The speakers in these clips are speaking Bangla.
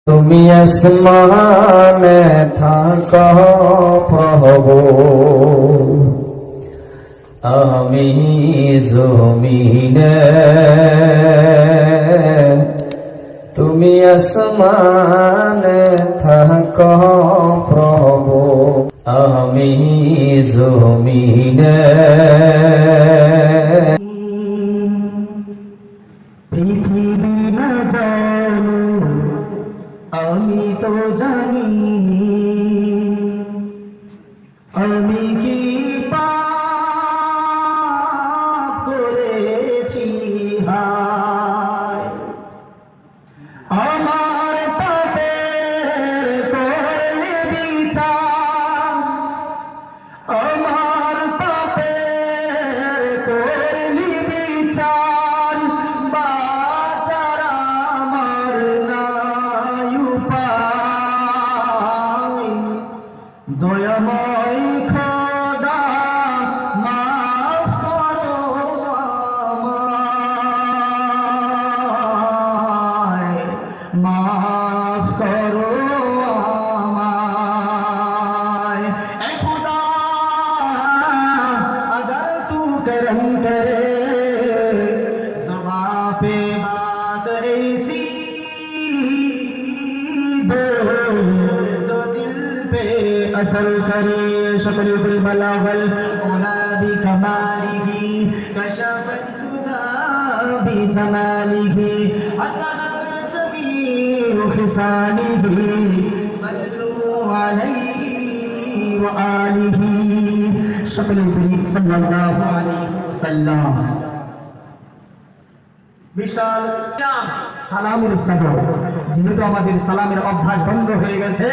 তুমি আসমানে থাকো প্রভু, আমি জমিনে। তুমি আসমানে থাকো প্রভু, আমি জমিনে। পৃথিবী না জানো আমি তো জানি, আমি কি পাপ করেছি হায়, আমার পাপের করলে বিচার, আমার পাপের করলে বিচার, বাঁচার আমার নাই উপায়। দয়াময় খোদা মাফ করো আমায়, মাফ করো আমায়। এ খোদা अगर तू करम करे ज़बां पे बात ऐसी दे जो दिल पे असर करे। शकल बिल बलागल ओला भी कमालिही कशफत तुजा भी जमालिही असहत भी खिसालिही सल्लु अलैहि व आलिही। शकल बिल सल्लल्लाहु अलैहि वसल्लम। বিশাল সালামের সবর, যেহেতু আমাদের সালামের অভ্যাস বন্ধ হয়ে গেছে,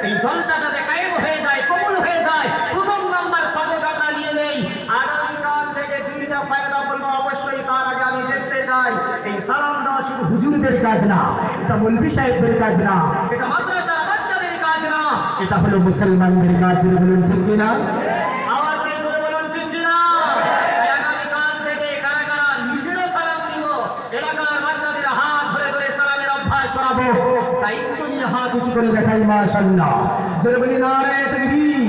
এই জলসাটা কায়েম হয়ে যায়, কবুল হয়ে যায়। প্রথম নাম্বার সবক আমরা নিয়ে নেই। আগামীকাল থেকে দুইটা ফায়দা বলবো, অবশ্যই তার আগে আমি দেখতে চাই এই সালাম দেওয়া শুধু হুজুরদের কাজ না, এটা মৌলভী সাহেবদের কাজ না, এটা মাদ্রাসার বাচ্চাদের কাজ না, এটা হলো মুসলমানদের কাজ। বলুন ঠিক কিনা? দায়িত্ব নিয়ে হাত উঁচু করে দেখাই মাশাআল্লাহ। জোরে বলি নারায়ে তাকবীর,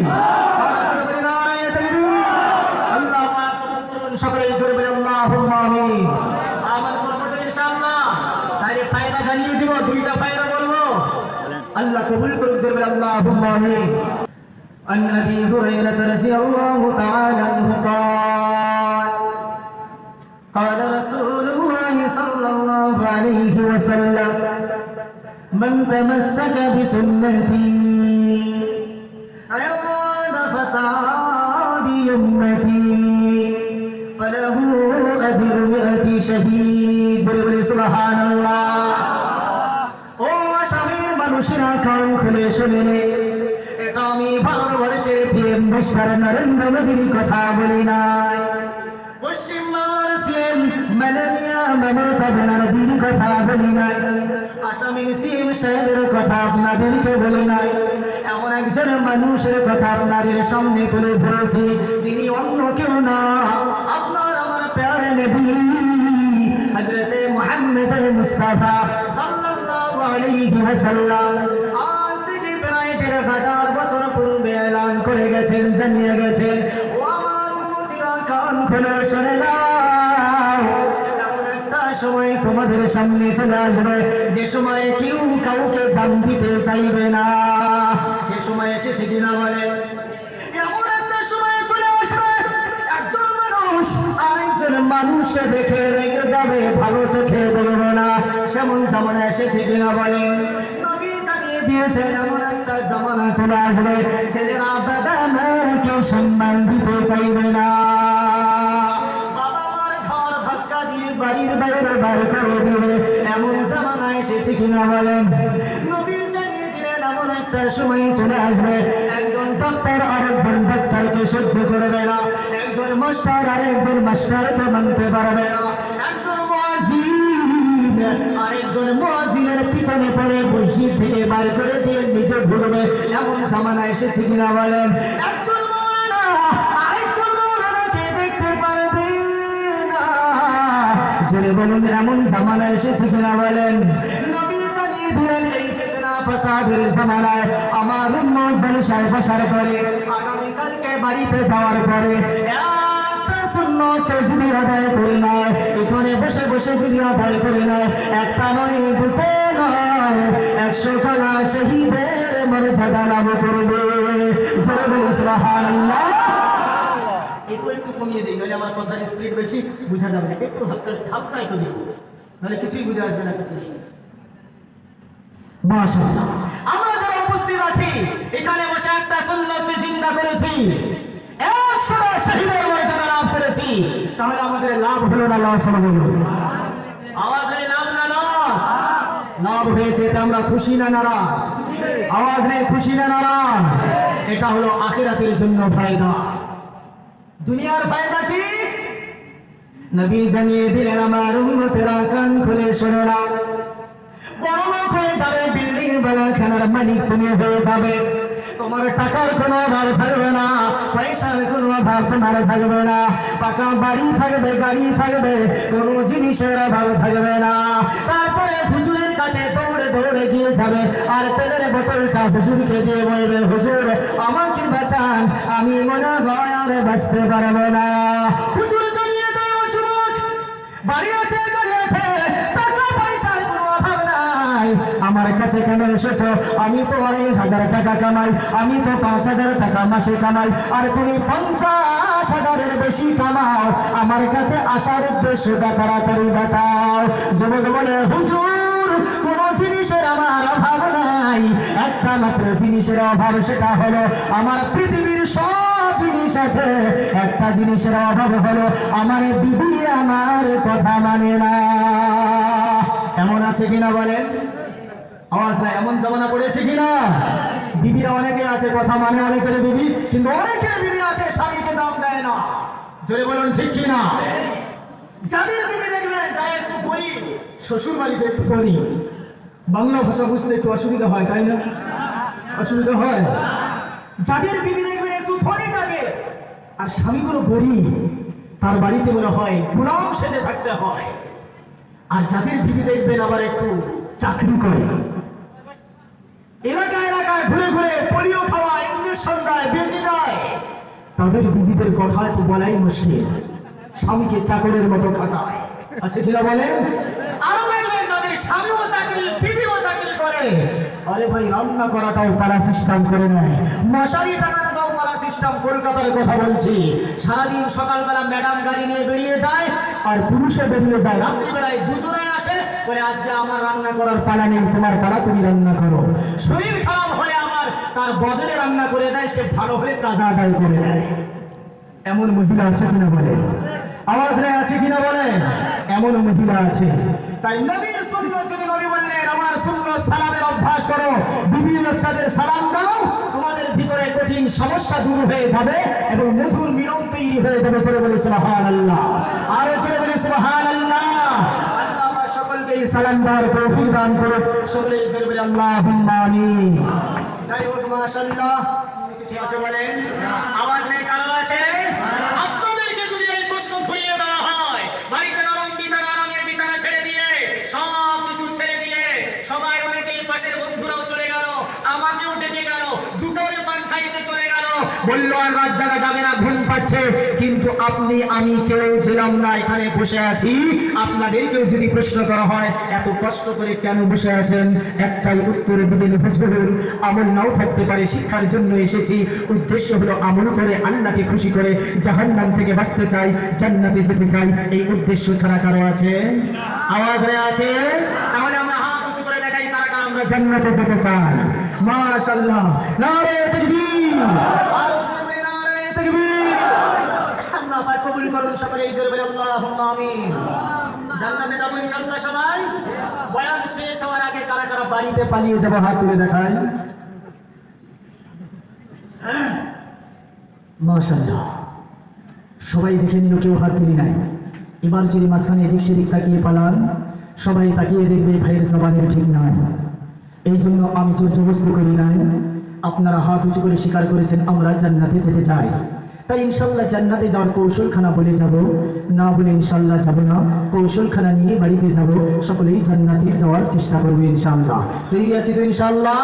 জোরে বলি নারায়ে তাকবীর। আল্লাহ পাক কবুল করুন। সকলে জোরে বলি আল্লাহুম্মা আমিন। আমল করব তো ইনশাআল্লাহ। তাই ফায়দা জানিয়ে দিব, দুইটা ফায়দা বলবো, আল্লাহ কবুল করুন। জোরে বলি আল্লাহুম্মা আমিন। عن أبي هريرة رضي الله تعالى عنه قال قال رسول الله صلى الله عليه وسلم من تمسك بسنتي عند فساد أمتي فله أجر 100 شهيد। سبحان الله। ও আসামের মানুষেরা কান খুলে শুনে, এটা আমি ভারতবর্ষের পিএম মিস্টার নরেন্দ্র মোদীর কথা বলি নাই, পশ্চিমবঙ্গের সিএম মাননীয় মমতা ব্যানার্জির কথা বলি নাই, আসামের সিএম সাহেবের কথা আপনাদেরকে বলি নাই। এমন একজন মানুষের কথা আপনাদের সামনে তুলে ধরেছি, তিনি অন্য কেউ না, আপনার আমার প্যারে নবী হযরতে মুহাম্মদ মুস্তাফা সাল্লাল্লাহু আলাইহি ওয়াসাল্লাম। আজ থেকে প্রায় ১৩,০০০ বছর পূর্বে এলান করে গেছেন, জানিয়ে গেছেন, ও আমার উম্মতিরা কান খুলে শুনে নাও, এমন একটা সময় তোমাদের সামনে চলে আসবে যে সময় কেউ কাউকে দাম দিতে চাইবে না। সে সময় এসেছে কিনা বলে? এমন একটা সময় চলে আসবে একজন মানুষ আরেকজন মানুষকে দেখে রেগে যাবে, ভালো চোখে দেখবে না। সেমন জামানা এসেছে কিনা বলে? নবী জানিয়ে দিয়েছেন এমন একটা জামানা চলে আসবে ছেলেরা দাদা না কেউ সম্মান দিতে চাইবে না, বাবা মার ঘর ধাক্কা দিয়ে বাড়ির বাইরে বার করে দিবে। এমন জামানা এসেছে কিনা বলেন? নবী জানিয়ে দিলেন এমন একটা সময় চলে আসবে একজন ডাক্তার আরেকজন ডাক্তারকে সহ্য করবে না, একজন মাস্টার আরেকজন মাস্টারকে মানতে পারবে না, একজন মুয়াজ্জিন আরেকজন মুয়াজ্জিনের পিছনে পড়ে মসজিদ থেকে বার করে দিয়ে নিজে ঘুরবে। এমন জামানা এসেছে কিনা বলেন? একজন মাওলানা আরেকজন মাওলানাকে দেখতে পারবে না। জোরে বলুন, এমন জামানা এসেছে কিনা বলেন? নবী জানিয়ে দিলেন এই ফিতনা ফাসাদের জামানায় আমার উম্মত জলসায় বসার করে আগামীকালকে বাড়িতে যাওয়ার পরে একটা সুন্নতে যদি আদায় করে নেয়, এখানে বসে বসে যদি আদায় করে নেয়, একটা নয় দুটো নয় 100 খানা শহীদের মর্যাদা লাভ করবে। জোরে বলুন সুবহানাল্লাহ। একটু কমিয়ে দিই, নইলে আমার কথার স্পিড বেশি বোঝা যাবে না। একটু হালকা একটু দিই, নাহলে কিছুই বোঝা আসবে না কিছু। মাশাআল্লাহ, আমরা যারা উপস্থিত আছি এখানে বসে একটা সুন্নতকে জিন্দা করেছি, 100টা শহীদের মর্যাদা লাভ করেছি, তাহলে আমাদের লাভ হলো না লস হলো? আওয়াজ নেই, লাভ না লস? লাভ হয়েছে, এটা আমরা খুশি না নারাজ? আওয়াজ নেই, খুশি না নারাজ? এটা হলো আখিরাতের জন্য ফায়দা। দুনিয়ার ফায়দা কি? নবী জানিয়ে দিলেন, আমার উম্মতেরা কান খুলে শোনো না, বড় লোক হয়ে যাবে, বিল্ডিং বালাখানার মালিক তুমি হয়ে যাবে, তোমার টাকার কোনো অভাব থাকবে না, পয়সার কোনো অভাব তোমার থাকবে না, পাকা বাড়ি থাকবে, গাড়ি থাকবে, কোনো জিনিসের অভাব থাকবে না। তারপরে হুজুরের কাছে দৌড়ে দৌড়ে গিয়ে যাবে, আর তেলের বোতলটা হুজুরকে দিয়ে বলবে, হুজুর আমাকে বাঁচান, আমি মনে হয় আর বাঁচতে পারবো না। হুজুর জানিয়ে দেয়, যুবক, বাড়ি আছে, গাড়ি আছে, টাকা পয়সার কোনো অভাব নাই, আমার কাছে কেন এসেছো? আমি তো 2,500 টাকা কামাই, আমি তো 5,000 টাকা মাসে কামাই, আর তুমি 50,000-এর বেশি কামাও, আমার কাছে আসার উদ্দেশ্যটা তাড়াতাড়ি বাতাও। যুবক বলে, হুজুর কোন জিনিসের আমার অভাব নাই, একটা মাত্র জিনিসের অভাব, সেটা হলো আমার পৃথিবীর সব জিনিস আছে, একটা জিনিসের অভাব হলো আমার বিবি আমার কথা মানে না। এমন আছে কিনা বলেন? আওয়াজ না, এমন জামানা পড়েছে কিনা? বিবিরা অনেকে আছে কথা মানে, অনেকের বিবি, কিন্তু অনেকের বিবি আছে স্বামীকে দাম দেয় না। জোরে বলুন ঠিক কিনা? যাদের বিবি দেখবেন তারা একটু গরিব, শ্বশুর বাড়িতে একটু ধনী, বাংলা ভাষা বুঝতে একটু অসুবিধা হয়, তাই না? অসুবিধা হয়। যাদের বিবি দেখবেন একটু ধনী থাকে আর স্বামীগুলো গরিব, তার বাড়িতে মনে হয় গোলাম সেজে থাকতে হয়। আর যাদের বিবি দেখবেন আবার একটু চাকরি করে, এলাকায় এলাকায় ঘুরে ঘুরে পোলিও খাওয়া, ইঞ্জেকশন দেয়, বেজি দেয়, তাদের বিবিদের কথা তো বলাই মুশকিল, স্বামীকে চাকরের মতো খাটায়। আছে কিনা বলেন? আরো দেখবেন যাদের স্বামীও চাকরি, বিবিও চাকরি করে, আরে ভাই রান্না করাটাও পারা সিস্টেম করে নেয়, মশারি টাঙানোটাও পারা সিস্টেম। কলকাতার কথা বলছি, সারাদিন সকালবেলা ম্যাডাম গাড়ি নিয়ে বেরিয়ে যায় আর পুরুষে বেরিয়ে যায়, রাত্রিবেলায় দুজনে আসে, বলে আজকে আমার রান্না করার পালা নেই, তোমার পালা, তুমি রান্না করো। শরীর খারাপ হলে আবার তার বদলে রান্না করে দেয়, সে ভালো হলে কাজা আদায় করে দেয়। এমন মহিলা আছে কিনা বলে? আওয়াজ নেই, আছে কিনা বলে? এমন মহিলা আছে। তাই নবীর সুন্নাত, যদি নবী বললেন আমার সুন্নাত সালামের অভ্যাস করো, বিবি বাচ্চাদের সালাম দাও, তোমাদের ভিতরে কঠিন সমস্যা দূর হয়ে যাবে এবং মধুর মিলন তৈরি হয়ে যাবে। চলে বলি সুবহানাল্লাহ, আরো চলে বলি সুবহানাল্লাহ। আল্লাহ আমার সকলকে সালাম দেওয়ার তৌফিক দান করুন, সকলেই চলে বলি আল্লাহুম্মা আমিন। যাই হোক, মাশাআল্লাহ, ঠিক আছে বলেন? আওয়াজ নেই, কারো আছে? আপনাদেরকে যদি এই প্রশ্ন ঘুরিয়ে দেওয়া হয়, বাড়িতে নরম বিছানা, রঙের বিছানা ছেড়ে দিয়ে, সব কিছু ছেড়ে দিয়ে, সবাই অনেকেই পাশের বন্ধুরাও চলে গেল, আমাকেও ডেকে গেল, দুটোরে পান খাইতে চলে গেল, বললো আর রাত জাগা যাবে না, ঘুম পাচ্ছে, কিন্তু আপনি আমি কেউ ছিলাম না, এখানে বসে আছি। আপনাদেরকেও যদি প্রশ্ন করা হয় এত কষ্ট করে কেন বসে আছেন, একটাই উত্তর দিবেন, হুজুর আমল নাও থাকতে পারে, শিক্ষার জন্য এসেছি, উদ্দেশ্য হলো আমল করে আল্লাহকে খুশি করে জাহান্নাম থেকে বাঁচতে চাই, জান্নাতে যেতে চাই, এই উদ্দেশ্য ছাড়া কারো আছে? আওয়াজ হয়ে আছে? তাহলে আমরা হাত উঁচু করে দেখাই কারা কারা আমরা জান্নাতে যেতে চাই। মাশাআল্লাহ, নারে তাকবীর, আরো জোরে নারে তাকবীর। আল্লাহ পাক কবুল করুন, সকলেই জোরে বলে আল্লাহুম্মা আমিন। জান্নাতে যাবো ইনশাআল্লাহ সবাই। বয়ান শেষ হওয়ার আগে কারা কারা বাড়িতে পালিয়ে যাবো হাত তুলে দেখাই। মাশাআল্লাহ, সবাই দেখে নিল, কেউ হাত তুলি নাই। এবার যদি মাঝখানে এদিক সেদিক তাকিয়ে পালান, সবাই তাকিয়ে দেখবে ভাইয়ের জবানের ঠিক নাই। এই জন্য আমি জোর জবরদস্তি করি নাই, আপনারা হাত উঁচু করে স্বীকার করেছেন আমরা জান্নাতে যেতে চাই। তাই ইনশাল্লাহ জান্নাতে যাওয়ার কৌশলখানা বলে যাব, না বলে ইনশাল্লাহ যাব না, কৌশলখানা নিয়ে বাড়িতে যাব, সকলেই জান্নাতে যাওয়ার চেষ্টা করবে ইনশাল্লাহ। তৈরি আছি তো ইনশাল্লাহ?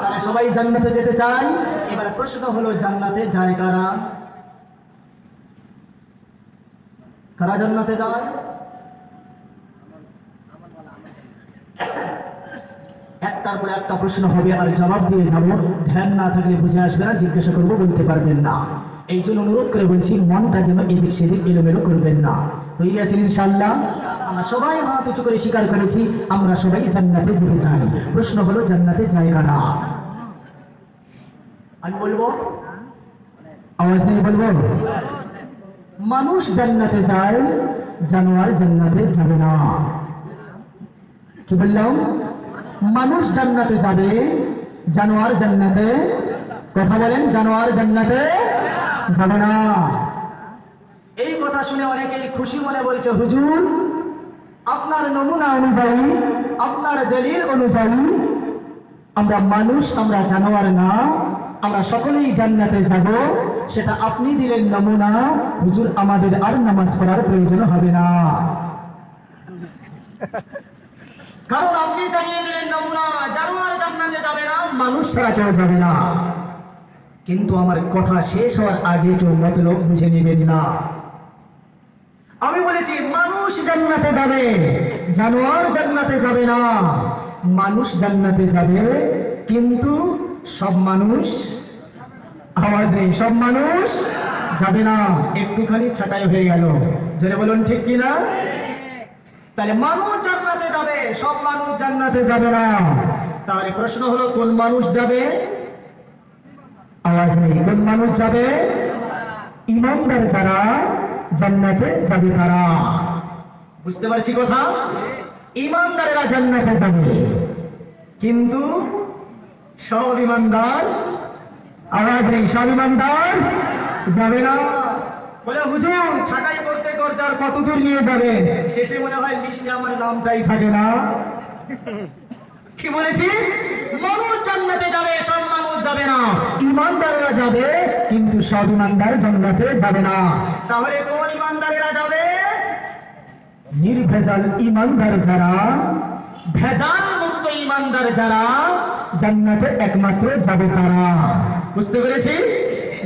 তারা সবাই জান্নাতে যেতে চায়। এবার প্রশ্ন হলো জান্নাতে যায় কারা? কারা জান্নাতে যায়? একটার পর একটা প্রশ্ন হবে আর জবাব দিয়ে যাব, ধ্যান না থাকলে বুঝে আসবে না, জিজ্ঞাসা করবো বলতে পারবেন না। এই জন্য অনুরোধ করে বলছি, মনটা যেন এদিক সেদিক এলোমেলো করবেন না। তৈরি আছেন ইনশাআল্লাহ? আমরা সবাই হাত উঁচু করে স্বীকার করেছি আমরা সবাই জান্নাতে যেতে চাই। প্রশ্ন হলো জান্নাতে যায় কারা? আমি বলবো, আওয়াজ নেই বলবো। মানুষ জান্নাতে যায়, জানোয়ার জান্নাতে যাবে না। কি বললাম? মানুষ জান্নাতে যাবে, জানোয়ার জান্নাতে, কথা বলেন, জানোয়ার জান্নাতে যাবে না। এই কথা শুনে অনেকেই খুশি মনে বলছে, হুজুর আপনার নমুনা অনুযায়ী, আপনার দলিল অনুযায়ী আমরা মানুষ, আমরা জানোয়ার না, আমরা সকলেই জান্নাতে যাব। সেটা আপনি দিলেন নমুনা, হুজুর আমাদের আর নামাজ পড়ার প্রয়োজন হবে না, কারণ আপনি জানিয়ে দিলেন নমুনা, জানোয়ার জান্নাতে যাবে না, মানুষ ছাড়া কেউ যাবে না। কিন্তু আমার কথা শেষ হওয়ার আগে কেউ মতলব বুঝে নেবেন না। আমি বলেছি মানুষ জান্নাতে যাবে, জানোয়ার জান্নাতে যাবে না। মানুষ জান্নাতে যাবে, কিন্তু সব মানুষ, আওয়াজ নেই, সব মানুষ যাবে না। একটুখানি ছাঁটাই হয়ে গেল, জোরে বলুন ঠিক কিনা? তাহলে মানুষ জান্নাতে যাবে, সব মানুষ জান্নাতে যাবে না। তাহলে প্রশ্ন হলো কোন মানুষ যাবে? আওয়াজ নেই, কোন মানুষ যাবে? ঈমানদার যারা জান্নাতে যাবে তারা। বুঝতে পারছি কথা? ঈমানদারেরা জান্নাতে যাবে, কিন্তু সব ঈমানদার, আওয়াজ নেই, সব ঈমানদার যাবে না। বলে হুজুর ছাঁটাই করতে করতে আর কত দূর নিয়ে যাবে, শেষে মনে হয় লিস্টে আমার নামটাই থাকে না। কি বলেছি? মানুষ জান্নাতে যাবে, সব মানুষ যাবে না। ঈমানদাররা যাবে, কিন্তু সব ঈমানদার জান্নাতে যাবে না। তাহলে কোন ঈমানদারেরা যাবে? নির্ভেজাল ঈমানদার যারা, ভেজাল মুক্ত ঈমানদার যারা, জান্নাতে একমাত্র যাবে তারা। বুঝতে পেরেছি?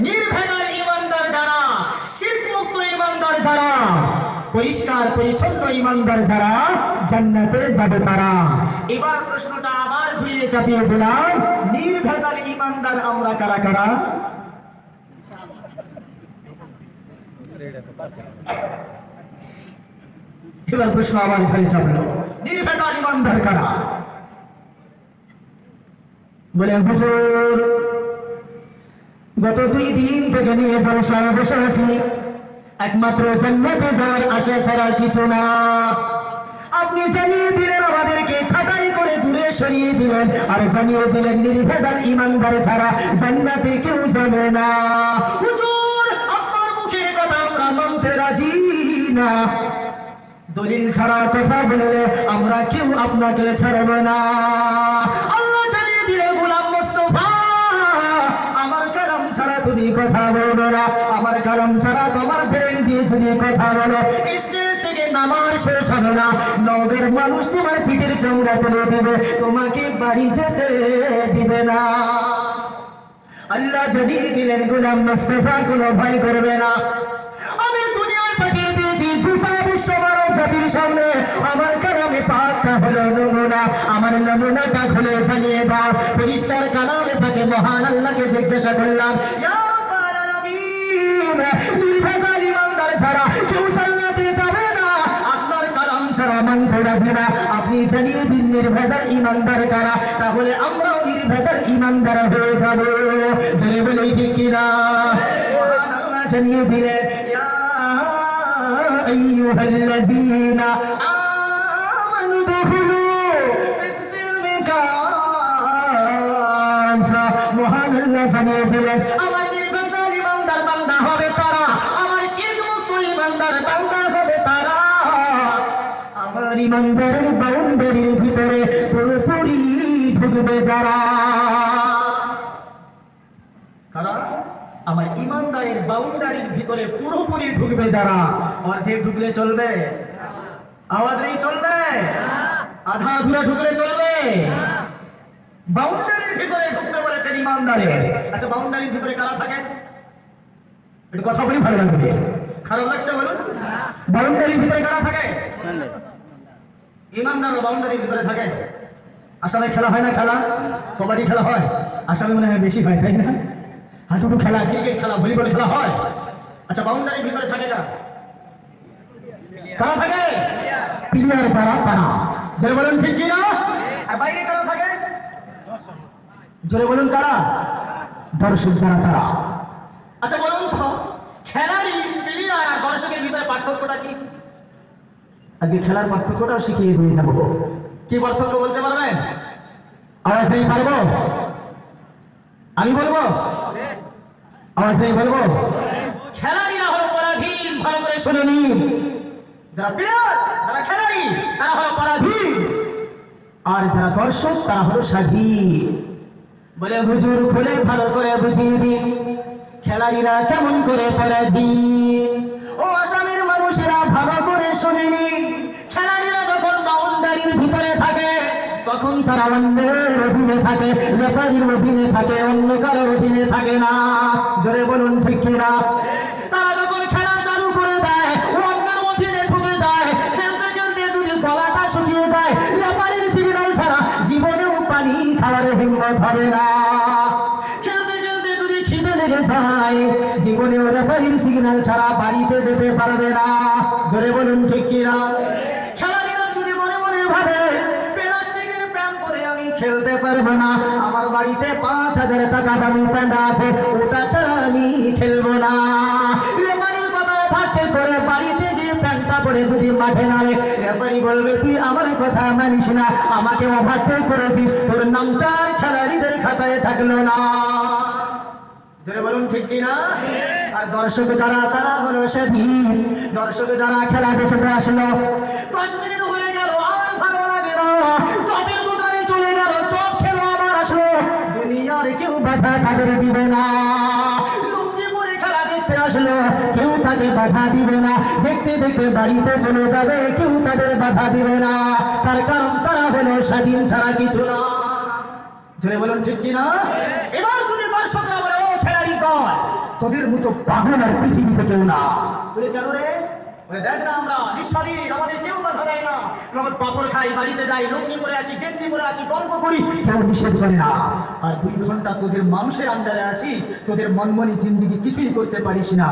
নির্ভেজাল ঈমানদার যারা, শিরক মুক্ত ঈমানদার যারা, পরিষ্কার পরিচ্ছন্ন ঈমানদার যারা, জান্নাতে যাবে তারা। এবার প্রশ্নটা আবার ঘুরিয়ে চাপিয়ে দিলাম, নির্ভেজাল ঈমানদার আমরা কারা কারা? এবার প্রশ্ন আবার ঘুরে চাপলো, নির্ভেজাল ঈমানদার কারা? বলে হুজুর গত 2 দিন থেকে নিয়ে জলসায় বসে আছি, একমাত্র জান্নাতে যাওয়ার আশা ছাড়া কিছু না। আপনি জানিয়ে দিলেন আমাদেরকে, ছাঁটাই করে দূরে সরিয়ে দিলেন, আর জানিয়ে দিলেন নির্ভেজাল ঈমানদার ছাড়া জান্নাতে কেউ যাবে না। হুজুর আপনার মুখের কথা আমরা মানতে রাজি না, দলিল ছাড়া কথা বললে আমরা কেউ আপনাকে ছাড়ব না। আল্লাহ জানিয়ে দিলেন গোলাম মুস্তাফা আমার কালাম ছাড়া তুমি কথা বলবে না, আমার কালাম ছাড়া তোমার ব্রেন দিয়ে তুমি কথা বলো, স্টেজ থেকে নামার শেষ হবে না, নগের মানুষ তোমার পিঠের চামড়া তুলে দিবে, তোমাকে বাড়ি যেতে দিবে না। আল্লাহ জানিয়ে দিলেন গোলাম মুস্তাফা কোনো ভয় করবে না। আমি দুনিয়ায় পাঠিয়ে দিয়েছি গোটা বিশ্ব মানব জাতির সামনে, আমার কালামে পাকটা হলো নমুনা, আমার নমুনাটা খুলে জানিয়ে দাও। পরিষ্কার কালামে থাকে মহান আল্লাহকে জিজ্ঞাসা করলাম, ইয়া রাব্বাল আলামিন নির্ভেজাল ঈমানদার ছাড়া কেউ জান্নাতে যাবে না, আপনার কালাম ছাড়া মানতে রাজি না, আপনি জানিয়ে দিন নির্ভেজাল ঈমানদার কারা, তাহলে আমরাও নির্ভেজাল ঈমানদার হয়ে যাব। জেনে বলে ঠিক কিনা? মহান আল্লাহ জানিয়ে দিলেন, ইয়া আইয়ুহাল্লাযীনা আমানু দুখুলু ফিস-সিলমি কাফা। মহান আল্লাহ জানিয়ে দিলেন আমার নির্ভেজাল ঈমানদার বান্দা হবে তারা, আমার শিরক মুক্ত ঈমানদার বান্দা হবে তারা, আমার ঈমানদারের বাউন্ডারির ভিতরে পুরোপুরি ঢুকবে যারা। কারা? আমার ইমানদারের বাউন্ডারির ভিতরে পুরোপুরি ঢুকবে যারা, অর্ধেক ঢুকলে চলবে? আওয়াজ নেই, চলবে? আধা আধুরা ঢুকলে চলবে? বাউন্ডারির ভিতরে ঢুকতে বলেছেন ইমানদারের। আচ্ছা, বাউন্ডারির ভিতরে কারা থাকে? একটু কথা বলি, ভালো লাগবে। খারাপ লাগছে বলুন? বাউন্ডারির ভিতরে কারা থাকে? ইমানদার বাউন্ডারির ভিতরে থাকে। আসামে খেলা হয় না? খেলা কবাডি খেলা হয়, আসামে মনে হয় বেশি হয়, তাই না? হাঁটুটু খেলা, ক্রিকেট খেলা, ভলিবল খেলা হয়। আচ্ছা, বাউন্ডারির ভিতরে থাকে কারা থাকে? প্লেয়ার যারা, তারা। জোরে বলুন ঠিক কি না? আর বাইরে কারা থাকে? জোরে বলুন কারা? দর্শক যারা, তারা। আচ্ছা বলুন তো, খেলারই প্লেয়ার আর দর্শকের ভিতরে পার্থক্যটা কি? আজকে খেলার পার্থক্যটাও শিখিয়ে দিয়ে যাবো। কি পার্থক্য বলতে পারবেন? আওয়াজ নেই, পারবো? আমি বলবো? আওয়াজ নেই, বলবো? খেলাড়িরা হলো পরাধীন, ভালো করে শুনে নিন। যারা প্লেয়ার, যারা খেলাড়ি, তারা হলো পরাধীন, আর যারা দর্শক তারা হলো স্বাধীন। বলে হুজুর খুলে ভালো করে বুঝিয়ে দিন, খেলাড়িরা কেমন করে পরাধীন। ও আসামের মানুষেরা ভালো করে শুনে নিন, খেলাড়িরা যখন বাউন্ডারির ভিতরে থাকে তখন তারা অন্যের অধীনে থাকে, রেফারির অধীনে থাকে, অন্য কারো অধীনে থাকে না। জোরে বলুন ঠিক কিনা? তারা যখন খেলা চালু করে দেয়, অন্যের অধীনে ঢুকে যায়। খেলতে খেলতে যদি গলাটা শুকিয়ে যায়, রেফারির সিগন্যাল ছাড়া জীবনেও পানি খাওয়ার হিম্মত হবে না। খেলতে খেলতে যদি খিদে লেগে যায়, জীবনেও রেফারির সিগন্যাল ছাড়া বাড়িতে যেতে পারবে না। জোরে বলুন ঠিক কিনা? খেলাড়িরা যদি মনে মনে ভাবে খেলতে পারবো না, আমার বাড়িতে 5,000 টাকা দামি প্যান্ট আছে, ওটা ছাড়া আমি খেলবো না। রেফারির কথা ভাবতে করে বাড়িতে গিয়ে প্যান্টটা পরে যদি মাঠে নামে, রেফারি বলবে তুই আমার কথা মানিস না, আমাকে ওভারটেক করেছিস, তোর নামটা খেলাড়িদের খাতায় থাকলো না। জোরে বলুন ঠিক কিনা? আর দর্শক যারা, তারা হলো স্বাধীন। দর্শক যারা খেলা দেখতে আসলো, 10 মিনিট হয়ে গেল আর ভালো লাগে না, চপের দোকানে চলে গেল, চপ খেলো আবার আসলো, দুনিয়ার কেউ বাধা তাদের দিবে না। লুঙ্গি পরে খেলা দেখতে আসলো, কেউ তাকে বাধা দিবে না, দেখতে দেখতে বাড়িতে চলে যাবে, কেউ তাদের বাধা দিবে না। তার কারণ তারা হলো স্বাধীন ছাড়া কিছু না। জোরে বলুন ঠিক কিনা? এবার যদি দর্শকরা বলে ও খেলাড়ি দল, তোদের মতো পাগল আর পৃথিবীতে কেউ না। বলে কেন রে? বলে দেখ না, আমরা নিঃস্বাধীন, আমাদের কেউ বাধা দেয় না, আমরা পাপড় খাই, বাড়িতে যাই, লুঙ্গি পরে আসি, গেঞ্জি পরে আসি, গল্প করি, কেউ নিষেধ করে না। আর 2 ঘন্টা তোদের মানুষের আন্ডারে আছিস, তোদের মনমনি জিন্দিগি কিছুই করতে পারিস না।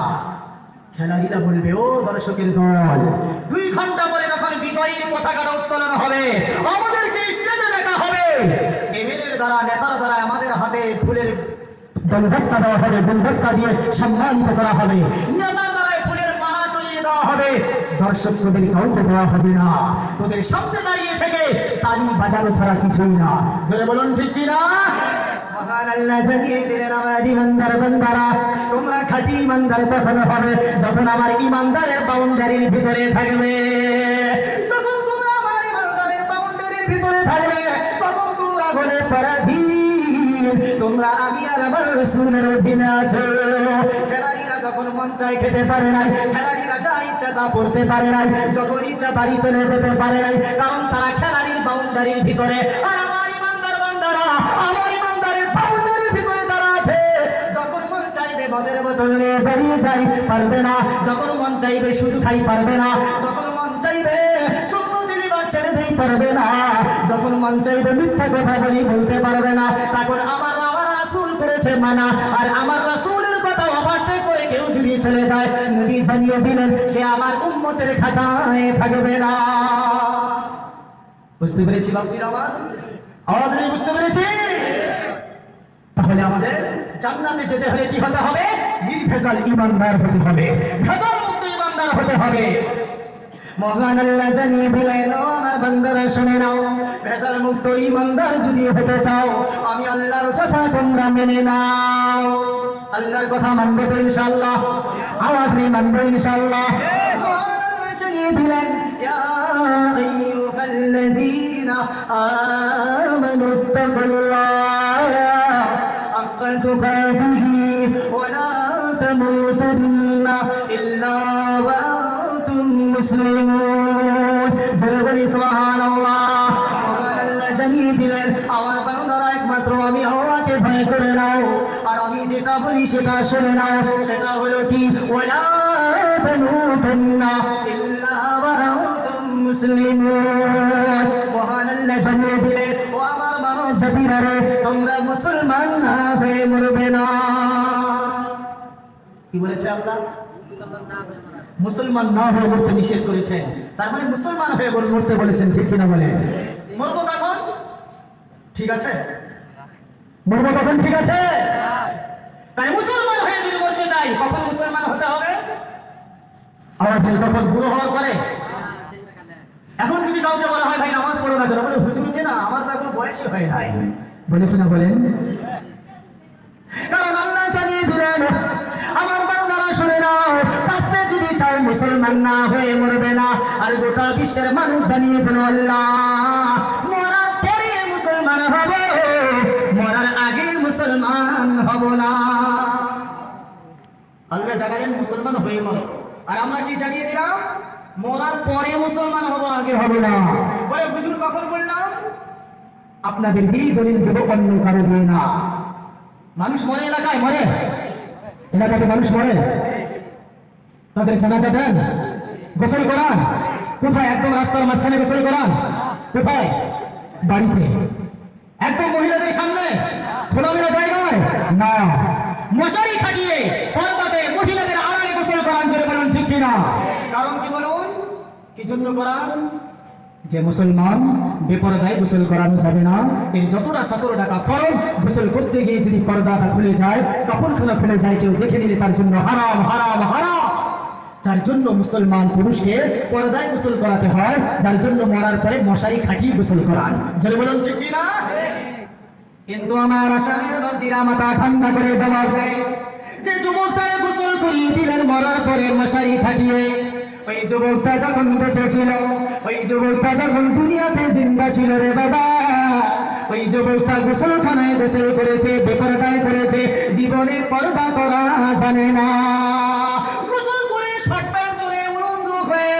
খেলাড়িরা বলবে ও দর্শকের দল, 2 ঘন্টা পরে যখন বিজয়ীর পতাকাটা উত্তোলন হবে, আমাদেরকে স্টেজে দেখা হবে, এমএলএর দ্বারা, নেতার দ্বারা আমাদের হাতে ফুলের গুলদস্তা দেওয়া হবে, গুলদস্তা দিয়ে সম্মানিত করা হবে, নেতার দ্বারা ফুলের মালা চড়িয়ে দেওয়া হবে। দর্শক তোদের কাউকে দেওয়া হবে না, তোদের সামনে দাঁড়িয়ে থেকে তালি বাজানো ছাড়া কিছুই না। জোরে বলুন ঠিক কিনা? মহান আল্লাহ জানিয়ে দিলেন আমার ইমানদার বান্দারা, তোমরা খাঁটি ইমানদার তখন হবে যখন আমার ইমানদারের বাউন্ডারির ভিতরে থাকবে। যখন তোমরা আমার ইমানদারের বাউন্ডারির ভিতরে থাকবে, তখন তোমরা বলে পরাধীন, তোমরা আমি আর আমার রাসূলের অধীনে আছো। খেলাড়িরা যখন মন চায় খেতে পারে নাই, খেলাড়িরা যা ইচ্ছা তা পড়তে পারে নাই, যখন ইচ্ছা বাড়ি চলে যেতে পারে নাই, কারণ তারা খেলাড়ির বাউন্ডারির ভিতরে। আর আমার ইমানদার বান্দারা আমার ইমানদারের বাউন্ডারির ভিতরে তারা আছে। যখন মন চাইবে মদের বোতল নিয়ে বেরিয়ে যাই, পারবে না। যখন মন চাইবে শুধু খাই, পারবে না। যখন মন চাইবে ছেড়ে দেই, পারবে না। যখন মন চাইবে মিথ্যা কথা বলি, বলতে পারবে না। তখন আমার রাসূল করেছে মানা, আর আমার রাসূলের কথা ওভারটেক করে কেউ যদি চলে যায়, নবী জানিয়ে দিলেন সে আমার উম্মতের খাতায় থাকবে না। বুঝতে পেরেছি বাপজিরা আমার? আওয়াজ নেই, বুঝতে পেরেছি? তাহলে আমাদের জান্নাতে যেতে হলে কি হতে হবে? নির্ভেজাল ইমানদার হতে হবে, ভেজাল মুক্ত ইমানদার হতে হবে। মহান আল্লাহ জানিয়ে দিলেন আমার বান্দারা শুনে নাও, ভেজাল মুক্ত ইমানদার যদি হতে চাও, আমি আল্লাহর কথা তোমরা মেনে নাও। আল্লাহর কথা মানবে তো ইনশাআল্লাহ? আওয়াজ নিয়ে মানবে ইনশাআল্লাহ? মহান আল্লাহ জানিয়ে দিলেন ইয়া আইয়ুহাল্লাযীনা আমানুত্তাকুল্লাহ হাক্কা তুকাতিহি ওয়া লা আমি আল্লাহকে ভয় করে নাও, আর আমি যেটা বলি সেটা শুনে নাও। সেটা হলো কি, ওয়ালা তামুতুন্না ইল্লা ওয়া আনতুম মুসলিমুন। মহান আল্লাহ জানিয়ে দিলেন, ও আমার মানব জাতিরা রে, তোমরা মুসলমান না হয়ে মরবে না। কি বলেছে আল্লাহ? মুসলমান না হয়ে মরতে নিষেধ করেছেন। তার মানে মুসলমান হয়ে মরতে বলেছেন, ঠিক কিনা বলে? মরবো তখন ঠিক আছে, মরবো তখন ঠিক আছে। তাই মুসলমান হয়ে যদি মরতে চাই, কখন মুসলমান হতে হবে? আমাদের তখন বুড়ো হওয়ার পরে। এখন যদি কাউকে বলা হয় ভাই নামাজ পড়ো না কেন, বলে হুজুর যে না আমার তো এখন বয়সই হয় নাই, বলে কিনা বলেন? কারণ আল্লাহ জানিয়ে দিলেন, আমার বান্দারা শুনে নাও, বাঁচতে যদি চাও মুসলমান না হয়ে মরবে না। আর গোটা বিশ্বের মানুষ জানিয়ে দিল, আল্লাহ মরার পরে মুসলমান হবে, মরার আগে মুসলমান হব না। আল্লাহ জানালেন মুসলমান হয়ে মরো, আর আমরা কি জানিয়ে দিলাম? মরার পরে মুসলমান হব, আগে হবে না। বলে হুজুর কখন বললাম? আপনাদের দিই দলিল দেব, অন্য কারো দিয়ে না। মানুষ মরে, এলাকায় মরে, এলাকাতে মানুষ মরে, তাদের জানাজা দেন, গোসল করান। কোথায়? একদম রাস্তার মাঝখানে গোসল করান। কোথায়? বাড়িতে, একদম মহিলাদের সামনে, খোলামেলা জায়গায় না, মশারি খাটিয়ে পর্দাতে মহিলাদের আড়ালে গোসল করান। জোরে বলুন ঠিক কিনা? কারণ কি বলুন? কি জন্য করান? যে মুসলমান বেপরদায় গোসল করানো যাবে না, এর যতটা 17 টাকা ফরজ, গোসল করতে গিয়ে যদি পর্দাটা খুলে যায়, কাপড়খানা খুলে যায়, কেউ দেখে নিলে তার জন্য হারাম হারাম হারাম। যার জন্য মুসলমান পুরুষকে পর্দায় গোসল করাতে হয়, যার জন্য মরার পরে মশারি খাটিয়ে গোসল করান। জোরে বলুন ঠিক কিনা? কিন্তু আমার আসামের বাচ্চারা মাথা ঠান্ডা করে জবাব দেয়, যে যুবকটা গোসল করিয়ে দিলেন মরার পরে মশারি খাটিয়ে, ওই যুবকটা যখন বেঁচে ছিল, ওই যুবকটা যখন দুনিয়াতে জিন্দা ছিল রে বাবা, ওই যুবকটা গোসলখানায় গোসল করেছে, বেপরদায় করেছে, জীবনে পর্দা করা জানে না। গোসল করে শর্ট প্যান্ট পরে উলঙ্গ হয়ে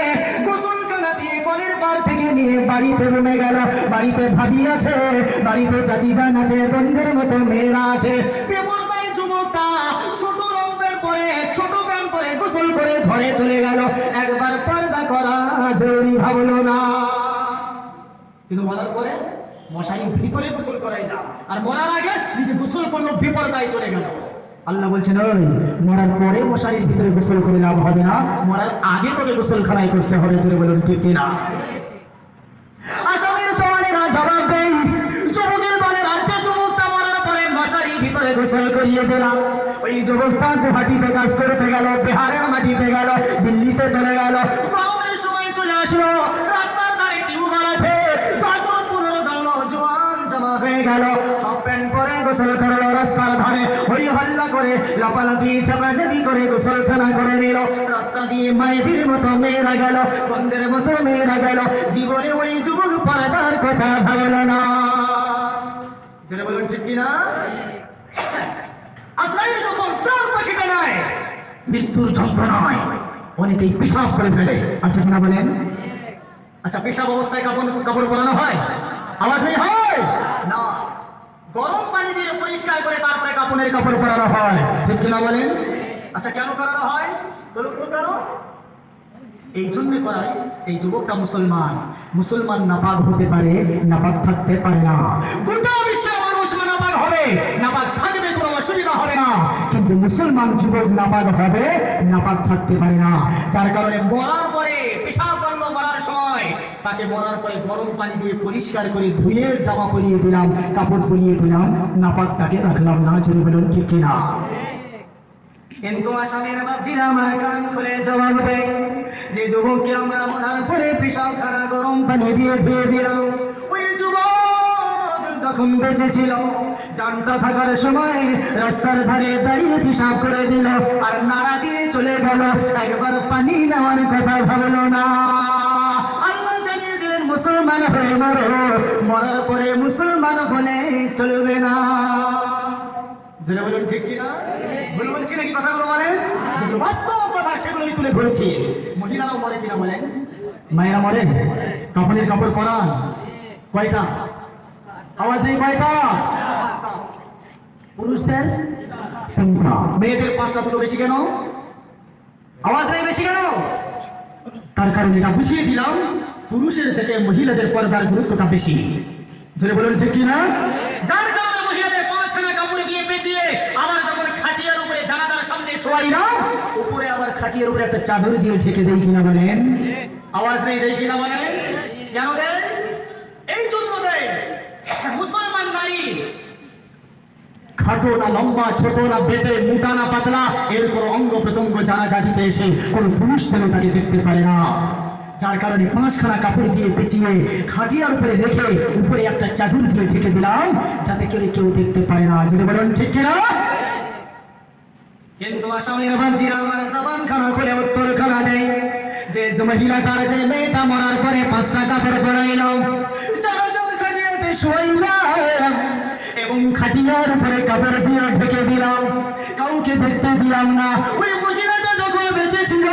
গোসলখানা দিয়ে কলের পার থেকে নিয়ে বাড়িতে রুমে গেল। বাড়িতে ভাবি আছে, বাড়িতে চাচি জান আছে, বন্ধের মতো মেয়েরা আছে। বেপরদায় যুবকটা ছোট রঙের পরে, ছোট প্যান্ট পরে গোসল করে ঘরে চলে গেল। একবার পর্দা করা জরুরি ভাবলো না, কিন্তু মরার পরে মশারির ভিতরে গোসল করাই না, আর মরার আগে নিজে গোসল করলো, বিপর্দায় চলে গেল। আল্লাহ বলছেন, ওই মরার পরে মশারির ভিতরে গোসল করে লাভ হবে না, মরার আগে তোকে গোসলখানায় করতে হবে। জোরে বলুন ঠিক কিনা? আসামের জওয়ানেরা জবাব দেয়, যুবকের দলে রাজ্যে যুবকটা মরার পরে মশারির ভিতরে গোসল করিয়ে দিলাম। ওই যুবকটা গুয়াহাটিতে কাজ করতে গেল, বিহারের মাটিতে গেল, দিল্লিতে চলে গেল। গরমের সময় চলে আসলো, রাস্তার ধারে টিউবওয়েল আছে, তারপর পুরো দল জোয়ান জমা হয়ে গেল। হাফ প্যান্ট পরে গোসল করলো রাস্তার ধারে, হই হল্লা করে লাপালাপি চাপাচাপি করে গোসলখানা করে নিল। রাস্তা দিয়ে মায়েদের মতো মেয়েরা গেল, বন্ধের মতো মেয়েরা গেল। জীবনে ওই যুবক পর্দার কথা ভাবলো না। যেটা বলুন ঠিক কিনা? আজরাইল যখন প্রাণ পাখিটা নেয়, মৃত্যুর যন্ত্রণায় অনেকেই পেশাব করে ফেলে। আচ্ছা কিনা বলেন? আচ্ছা, পেশাব অবস্থায় কাপড় পরানো হয়? আওয়াজ নেই হয় না, গরম পানি দিয়ে পরিষ্কার করে তারপরে কাপড় পরানো হয়, ঠিক কিনা বলেন? আচ্ছা, কেন করানো হয়? কারণ এই জন্য করায়, এই যুবকটা মুসলমান, মুসলমান নাপাক হতে পারে, নাপাক থাকতে পারে না। গোটা বিশ্বের মানুষ নাপাক হবে, নাপাক থাকবে, কোনো অসুবিধা হবে না, কিন্তু মুসলমান যুবক নাপাক হবে, নাপাক থাকতে পারে না। যার কারণে মরার পরে পেশাব করলো, মরার সময় তাকে মরার পরে গরম পানি দিয়ে পরিষ্কার করে ধুয়ে জামা পরিয়ে দিলাম, কাপড় পরিয়ে দিলাম, নাপাক তাকে রাখলাম না। জোরে বলুন ঠিক কিনা? কিন্তু আসামের বাচ্চারা আমার কান খুলে জবাব দেয়, যে যুবককে আমরা মরার পরে পেশাবখানা গরম পানি দিয়ে ধুয়ে দিলাম, ওই যুবক যখন বেঁচে ছিল, জানটা থাকার সময় রাস্তার ধারে দাঁড়িয়ে পেশাব করে দিল, আর নাড়া দিয়ে চলে গেল, একবার পানি নেওয়ার কথা ভাবলো না। আল্লাহ জানিয়ে দিলেন, মুসলমান হয়ে মরো, মরার পরে মুসলমান হলে চলবে না। যেটা বলুন ঠিক কিনা? ভুল বলছি নাকি কথাগুলো? বলেন, যেগুলো বাস্তব কথা সেগুলোই তুলে ধরেছি। মহিলারাও মরে কিনা বলেন? মায়েরা মরে? কাপড়ের কাপড় পরান কয়টা? আওয়াজ নেই, কয়টা? পুরুষদের তিনটা, মেয়েদের পাঁচটা, দুটো বেশি কেন? আওয়াজ নেই বেশি কেন? তার কারণ এটা বুঝিয়ে দিলাম, পুরুষের থেকে মহিলাদের পর্দার গুরুত্বটা বেশি। জোরে বলুন ঠিক কিনা? যার কারণে মহিলাদের পাঁচখানা কাপড় দিয়ে পেঁচিয়ে আবার যখন খাটিয়ার উপরে জানালার সামনে শোয়াই না, উপরে আবার খাটিয়ার উপরে একটা চাদর দিয়ে ঢেকে দেই কিনা বলেন? আওয়াজ নেই, দেই কিনা বলেন? কেন দেয়? এই জন্য দেয়, মুসলমান নারী খাটো না লম্বা, ছোট না বেটে, মোটা না পাতলা, এর কোনো অঙ্গ প্রত্যঙ্গ জানাজা দিতে এসে কোনো পুরুষ যেন তাকে দেখতে পারে না। যার কারণে পাঁচখানা কাপড় দিয়ে পেঁচিয়ে খাটিয়ার উপরে রেখে উপরে একটা চাদর দিয়ে ঢেকে দিলাম, যাতে করে কেউ দেখতে পারে না। যদি বলেন ঠিক কিনা? কিন্তু আসামের ভাবজিরা আমার জবান খানা খুলে উত্তর খানা দেয় যে মহিলাটার, যে মেয়েটা মরার পরে পাঁচটা কাপড় পরাইলাম, জানাজার খাটিয়াতে শোয়াইলাম এবং খাটিয়ার উপরে কাপড় দিয়ে ঢেকে দিলাম, কাউকে দেখতে দিলাম না। ওই মহিলাটা যখন বেঁচে ছিল,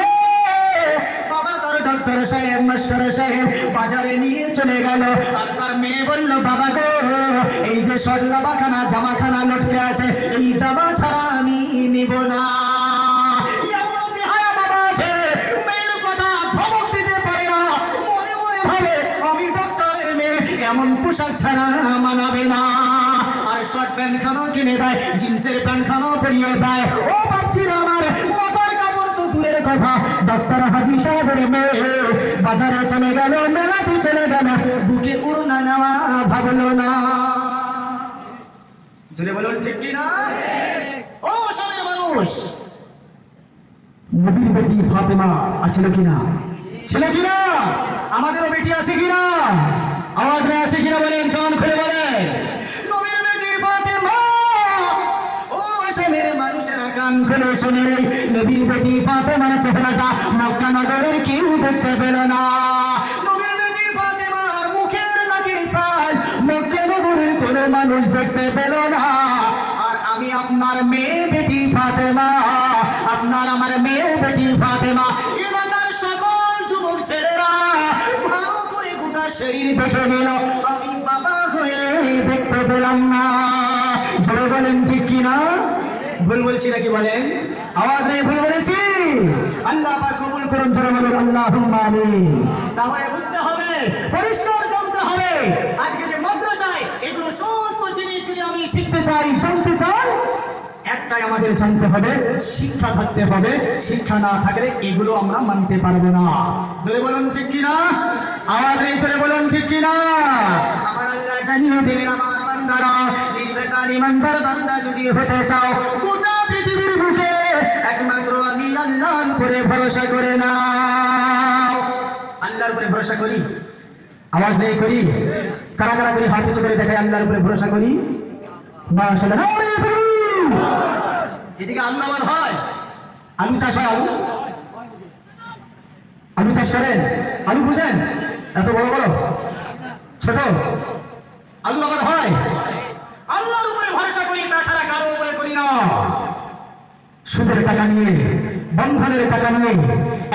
বাবা তার ডাক্তার সাহেব, মাস্টার সাহেব বাজারে নিয়ে চলে গেল, আর তার মেয়ে বলল, বাবা গো, এই যে সরলা বাখানা জামাখানা লটকে আছে, এই জামা ছাড়া আমি নিব না। এমন বেহায়া বাবা আছে, মেয়ের কথা ধমক দিতে পারে না, মনে মনে ভাবে আমি ডাক্তারের মেয়ে, এমন পোশাক ছাড়া মানাবে না। শর্ট প্যান্ট খানাও কিনে দেয়, জিন্সের প্যান্ট খানাও পরিয়ে দেয়। ও বাচ্চিরা আমার, মাথার কাপড় তো দূরের কথা, ডাক্তার হাজি সাহেবের মেয়ে বাজারে চলে গেল, মেলাতে চলে গেল, বুকে উড়না নেওয়া ভাবলো না। যদি বলুন ঠিক কিনা? ও সাদের মানুষ, নবীর বেটি ফাতেমা আছিল কিনা? ছিল কিনা? আমাদেরও বেটি আছে কিনা? আওয়াজ আছে কিনা বলেন? কান খুলে বলেন। নবীর বেটি ফাতেমার চেহারাটা মক্কা নগরের কেউ দেখতে পেল না। নবীর বেটি ফাতেমার মুখের নাকের ছাল মক্কা নগরের কোনো মানুষ দেখতে পেল না। আর আমি আপনার মেয়ে বেটি ফাতেমা, আপনার আমার মেয়ে বেটি ফাতেমা, এলাকার সকল যুবক ছেলেরা ভালো করে গোটা শরীর দেখে নিল, আমি বাবা হয়ে দেখতে পেলাম না। জোরে বলেন ঠিক কিনা? ভুল বলছি নাকি বলেন? আওয়াজ নেই, ভুল বলেছি? আল্লাহ পাক কবুল করুন, জোরে বলুন আল্লাহুম্মা আমিন। তাহলে বুঝতে হবে, পরিষ্কার জানতে হবে, আজকে যে মাদ্রাসায় এগুলো সমস্ত জিনিস যদি আমি শিখতে চাই, জানতে চাই, একটাই আমাদের জানতে হবে, শিক্ষা থাকতে হবে। শিক্ষা না থাকলে এগুলো আমরা মানতে পারবো না। জোরে বলুন ঠিক কিনা? আওয়াজ নেই, জোরে বলুন ঠিক কিনা? আমার আল্লাহ জানিয়ে দিলেন, আমার বান্দারা, নির্বেকার ইমানদার বান্দা যদি হতে চাও, গোটা পৃথিবীর বুকে একমাত্র আমি আল্লাহর উপরে ভরসা করে নাও। আল্লাহর উপরে ভরসা করি? আওয়াজ নেই, করি? কারা কারা করি? হাত উঁচু করে দেখায় আল্লাহর উপরে ভরসা করি। মাশাআল্লাহ। এদিকে আলু আবার হয়, আলু চাষ হয়, আলু চাষ করেন, আলু বুঝেন? এত বড় বড় ছোট আলু আবার হয়। আল্লাহর উপরে ভরসা করি, তাছাড়া কারো উপরে করি না। সুদের টাকা নিয়ে, বন্ধনের টাকা নিয়ে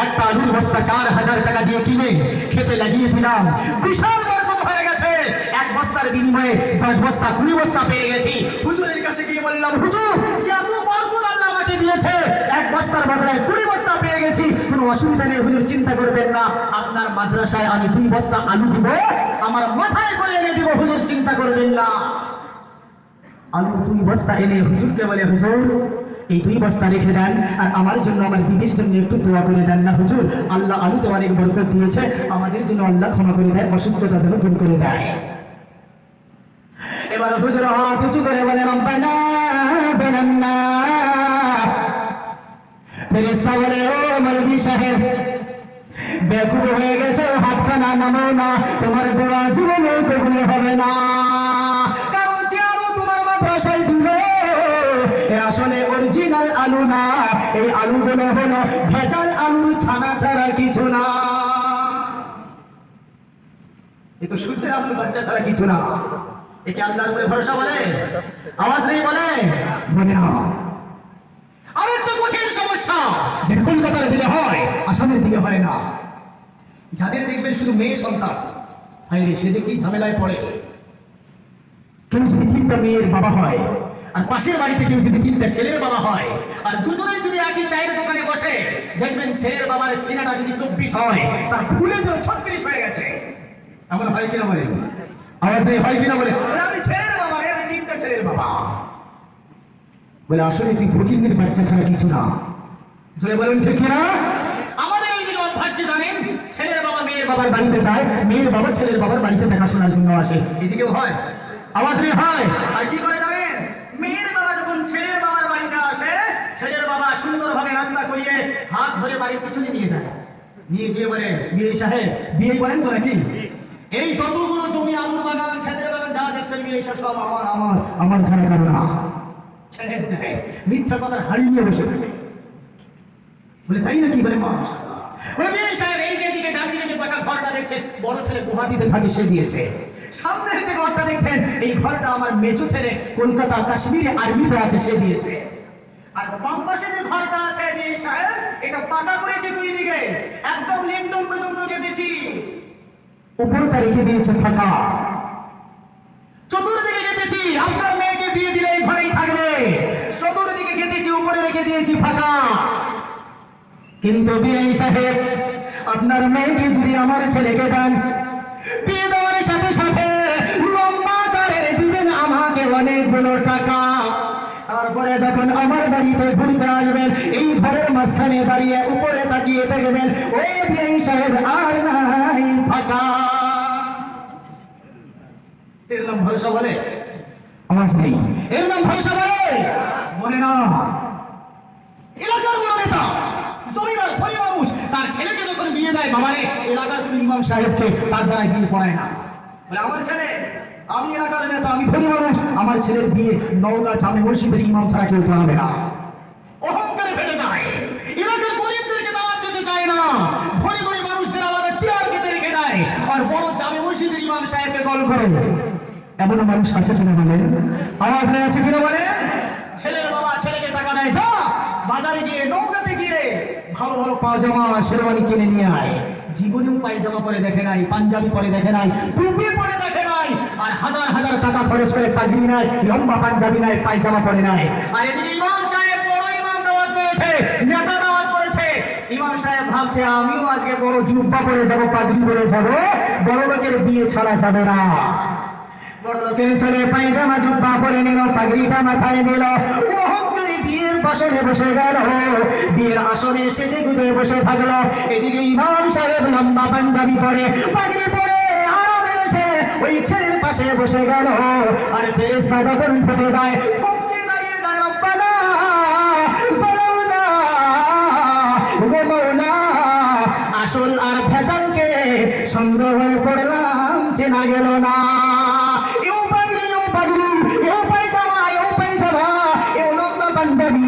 একটা আলুর বস্তা 4000 টাকা দিয়ে কিনে খেতে লাগিয়ে দিলাম, বিশাল বরকত হয়ে গেছে। এক বস্তার বিনিময়ে 10 বস্তা 20 বস্তা পেয়ে গেছি। হুজুরের কাছে গিয়ে বললাম, হুজুর এত বরকত আল্লাহ আমাকে দিয়েছে, এক বস্তার বদলে 20 বস্তা পেয়ে গেছি, কোনো অসুবিধা নেই হুজুর, চিন্তা করবেন না, আপনার মাদ্রাসায় আমি 2 বস্তা আলু দিব, আমার মাথায় করে এনে দিব, হুজুর চিন্তা করবেন না। আলু 2 বস্তা এনে হুজুরকে বলে, হুজুর এই 2 বস্তা রেখে দেন, আর আমার জন্য, আমার বিবির জন্য একটু দোয়া করে দেন না হুজুর, আল্লাহ আলুতে অনেক বরকত দিয়েছে, আমাদের জন্য আল্লাহ ক্ষমা করে দেয়, অসুস্থতা যেন দূর করে দেয়। এবার হুজুর হাত উঁচু করে বলে, রব্বানা যালামনা। ফেরেশতা বলে, ও মৌলভী সাহেব, বেকুব হয়ে গেছে, হাতখানা নামো না, তোমার দোয়া জীবনে কবুল হবে না। কারণ যে আলু তোমার মাদ্রাসায় দিলে আসলে অরিজিনাল আলু না, এই আলুগুলো হলো ভেজাল আলু, ছানা ছাড়া কিছু না। এ তো শুদ্ধের আলুর বাচ্চা ছাড়া কিছু না। একে আল্লাহর উপরে ভরসা বলে? আওয়াজ নেই বলে? বলে না। আরেকটা কঠিন সমস্যা, যে কলকাতার দিকে হয়, আসামের দিকে হয় না। যাদের দেখবেন শুধু মেয়ে সন্তান, হায় রে, সে যে কি ঝামেলায় পড়ে। কেউ যদি 3টা মেয়ের বাবা হয় আর পাশের বাড়িতে কেউ যদি তিনটা ছেলের বাবা হয় আর দুজনেই যদি একই চায়ের দোকানে বসে, দেখবেন ছেলের বাবার সিনাটা যদি 24 হয় তার ফুলে তো 36 হয়ে গেছে। এমন হয় কিনা বলে? আওয়াজ নেই, হয় কিনা বলে? আমি ছেলের বাবা, আমি তিনটা ছেলের বাবা। বলে আসলে তুই ফকিরের বাচ্চা ছাড়া কিছু না। জোরে বলুন ঠিক কিনা? আমাদের এই দিকে অভ্যাস কি জানেন? ছেলের বাবা মেয়ের বাবার বাড়িতে যায়, মেয়ের বাবা ছেলের বাবার বাড়িতে দেখাশোনার জন্য আসে। এদিকেও হয়, আওয়াজ নেই হয়। আর কি করে জানেন? মেয়ের বাবা যখন ছেলের বাবার বাড়িতে আসে, ছেলের বাবা সুন্দরভাবে রাস্তা করিয়ে হাত ধরে বাড়ির পিছনে নিয়ে যায়, নিয়ে গিয়ে বলে, বিয়ে সাহেব, বিয়ে বলেন তো নাকি? এই যতগুলো জমি, আলুর বাগান, খেতের বাগান যা দেখছেন, বিয়ে সব আমার আমার আমার ছাড়া কারো না। মিথ্যা কথার হাড়ি নিয়ে বসে থাকে। বলে তাই নাকি? বলে মাশাআল্লাহ। বলে বিয়ে সাহেব, এই যে এদিকে ডান দিকে যে পাকা ঘরটা দেখছেন, বড় ছেলে গুয়াহাটিতে থাকে, সে দিয়েছে। সামনের যে ঘরটা দেখছেন, এই ঘরটা আমার মেজো ছেলে কলকাতা কাশ্মীরে আর্মিতে আছে, সে দিয়েছে। আর বাম পাশে যে ঘরটা আছে বিয়ে সাহেব, এটা পাকা করেছে দুই দিকে, একদম লিন্টন পর্যন্ত গেঁথেছি, উপরটা রেখে দিয়েছে ফাঁকা। চতুর্দিকে গেঁথেছি, আপনার মেয়েকে বিয়ে দিলে এই ঘরেই থাকবে। চতুর্দিকে গেঁথেছি, উপরে রেখে দিয়েছি ফাঁকা। কিন্তু বিয়ে সাহেব, আপনার মেয়েকে যদি আমার ছেলেকে দেন, বিয়ে দেওয়ার সাথে সাথে লম্বা করে দিবেন আমাকে অনেকগুলো টাকা। তারপরে যখন আমার বাড়িতে ঘুরতে আসবেন, এই ঘরের মাঝখানে দাঁড়িয়ে উপরে তাকিয়ে দেখবেন ওই বিয়ে সাহেব আর নাই, ফাঁকা। এর নাম ভরসা বলে? আওয়াজ নেই। এর নাম ভরসা বলে? বলে না। এলাকার বড় নেতা, জমিদার, ধনী মানুষ, তার ছেলেকে যখন বিয়ে দেয়, বাবারে এলাকার কোনো ইমাম সাহেবকে তার দ্বারা বিয়ে পড়ায় না। বলে আমার ছেলে, আমি এলাকার নেতা, আমি ধনী মানুষ, আমার ছেলের বিয়ে নওগাঁ জামে মসজিদের ইমাম ছাড়া কেউ পড়াবে না। অহংকারে ফেটে যায়। এলাকার গরিবদেরকে দাওয়াত দিতে চায় না, ধনী ধনী মানুষদের আলাদা চেয়ার কেটে রেখে দেয়, আর বড় জামে মসজিদের ইমাম সাহেবকে কল করে। এমন মানুষ আছে কিনা বলেন? আওয়াজ নেই, আছে কিনা বলে? ছেলের বাবা ছেলেকে টাকা দেয়, যা বাজারে গিয়ে, নৌকাতে গিয়ে ভালো ভালো পায়জামা শেরওয়ানি কিনে নিয়ে আয়। জীবনেও পায়জামা পরে দেখে নাই, পাঞ্জাবি পরে দেখে নাই, টুপি পরে দেখে নাই, আর হাজার হাজার টাকা খরচ করে পাগড়ি নাই, লম্বা পাঞ্জাবি নাই, পায়জামা পরে নাই। আর এদিকে ইমাম সাহেব, বড় ইমাম দাওয়াত করেছে, নেতা দাওয়াত করেছে। ইমাম সাহেব ভাবছে আমিও আজকে বড় জুব্বা পরে যাব, পাগড়ি পরে যাব, বড় লোকের বিয়ে ছাড়া যাবে না। বড় লোকের ছেলে পায়জামা জুব্বা পরে নিল, পাগড়িটা মাথায় নিল, অহংকারী বিয়ের আসনে বসে গেল, বিয়ের আসনে সেজে গুজে বসে থাকলো। এদিকে ইমাম সাহেব লম্বা পাঞ্জাবি পরে, পাগড়ি পরে আরামে এসে ওই ছেলের পাশে বসে গেল। আর ফেরেশতা যখন ফেটে যায়, থমকে দাঁড়িয়ে যায়, রব্বানা যালামনা ওয়া মাওলা, আসল আর ভেজালকে সন্দেহ হয়ে পড়লাম, চেনা গেল না।